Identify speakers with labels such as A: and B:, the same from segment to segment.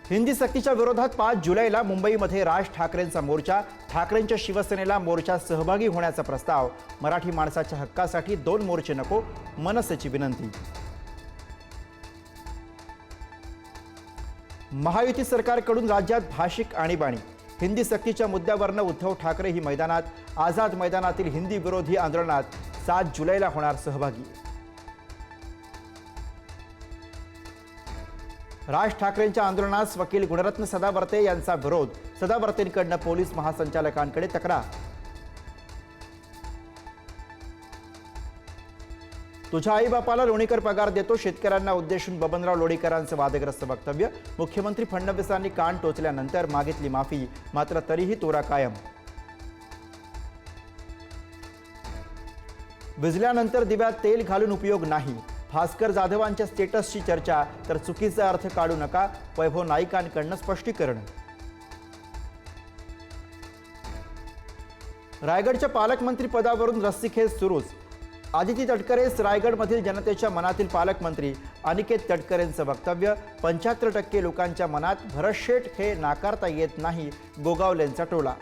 A: हिंदी सक्तीच्या विरोधात 5 जुलैला मुंबईमध्ये राज ठाकरेंचा मोर्चा, ठाकरेंच्या शिवसेनेला मोर्चात सहभागी होण्याचा प्रस्ताव, मराठी माणसाच्या हक्कासाठी 2 मोर्चे नको, मनसेची विनंती। महायुती सरकारकडून राज्यात भाषिक आणीबाणी, हिंदी सक्तीच्या मुद्द्यावरनं उद्धव ठाकरे ही मैदानात, आझाद मैदानातील हिंदी विरोधी आंदोलनात 7 जुलैला होणार सहभागी। राज ठाकरेंच्या आंदोलनास वकील गुणरत्न सदावर्ते यांचा विरोध, सदावर्तेंकडून पोलीस महासंचालकांकडे तक्रार। तुझ्या आईबापाला लोणीकर पगार देतो, शेतकऱ्यांना उद्देशून बबनराव लोणीकरांचं वादग्रस्त वक्तव्य, मुख्यमंत्री फडणवीसांनी कान टोचल्यानंतर मागितली माफी, मात्र तरीही तोरा कायम। विझल्यानंतर दिव्यात तेल घालून उपयोग नाही, भास्कर जाधवांच्या स्टेटसची चर्चा, तर चुकीचा अर्थ काढू नका, वैभव नाईकांकडून स्पष्टीकरण। रायगडच्या पालकमंत्री पदावरून रस्सीखेच सुरूच, आदिती तटकरेस रायगडमधील जनतेच्या मनातील पालकमंत्री, अनिकेत तटकरेंचं वक्तव्य, 75% लोकांच्या मनात भरत शेठ हे नाकारता येत नाही, गोगावलेंचा टोला।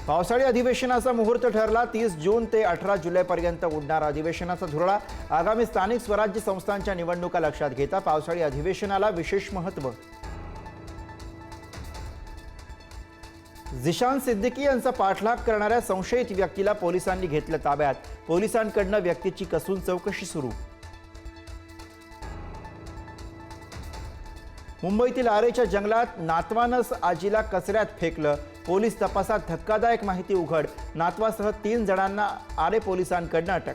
A: पावसाळी अधिवेशनाचा मुहूर्त ठरला, 30 जून ते 18 जुलैपर्यंत उडणार अधिवेशनाचा धुरळा, आगामी स्थानिक स्वराज्य संस्थांच्या निवडणुका लक्षात घेता पावसाळी अधिवेशनाला विशेष महत्त्व। झिशान सिद्दीकी यांचा पाठलाग करणाऱ्या संशयित व्यक्तीला पोलिसांनी घेतलं ताब्यात, पोलिसांकडून व्यक्तीची कसून चौकशी सुरू। मुंबईतील आरेच्या जंगलात नातवानंच आजीला कचऱ्यात फेकलं, पोलीस तपासात धक्कादायक माहिती उघड, नातवासह 3 जणांना आरे पोलिसांकडून अटक।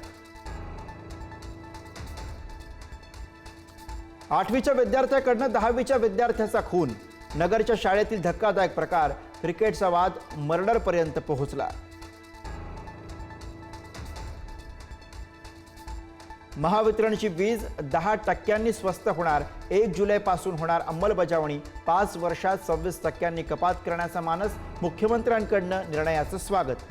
A: 8वीच्या विद्यार्थ्याकडून 10वीच्या विद्यार्थ्याचा खून, नगरच्या शाळेतील धक्कादायक प्रकार, क्रिकेटचा वाद मर्डरपर्यंत पोहोचला। महावितरणची वीज 10% स्वस्त होणार, 1 जुलैपासून होणार अंमलबजावणी, 5 वर्षात 26% कपात करण्याचा मानस, मुख्यमंत्र्यांकडून निर्णयाचं स्वागत।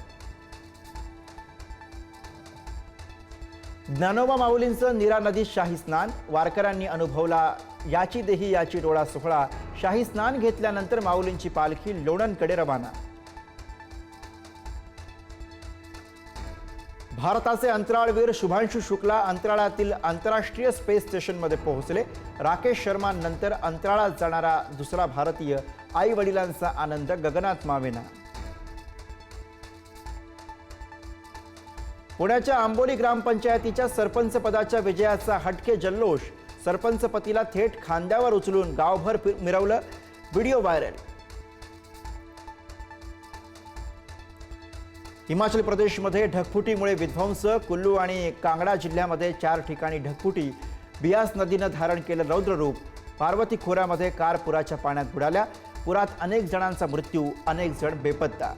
A: ज्ञानोबा माऊलींचं नीरा नदीत शाही स्नान, वारकऱ्यांनी अनुभवला याची देही याची डोळा सोहळा, शाही स्नान घेतल्यानंतर माऊलींची पालखी लोणंदकडे रवाना। भारताचे अंतराळवीर शुभांशु शुक्ला अंतराळातील आंतरराष्ट्रीय स्पेस स्टेशनमध्ये पोहोचले, राकेश शर्मा नंतर अंतराळात जाणारा दुसरा भारतीय, आई वडिलांचा आनंद गगनात मावेना। पुण्याच्या आंबोली ग्रामपंचायतीच्या सरपंच पदाच्या विजयाचा हटके जल्लोष, सरपंच पतीला थेट खांद्यावर उचलून गावभर मिरवलं, व्हिडिओ व्हायरल। हिमाचल प्रदेशमध्ये ढगफुटीमुळे विध्वंस, कुल्लू आणि कांगडा जिल्ह्यामध्ये 4 ठिकाणी ढगफुटी, बियास नदीनं धारण केलं रौद्ररूप, पार्वती खोऱ्यामध्ये कार पुराच्या पाण्यात बुडाल्या, पुरात अनेक जणांचा मृत्यू, अनेक जण बेपत्ता।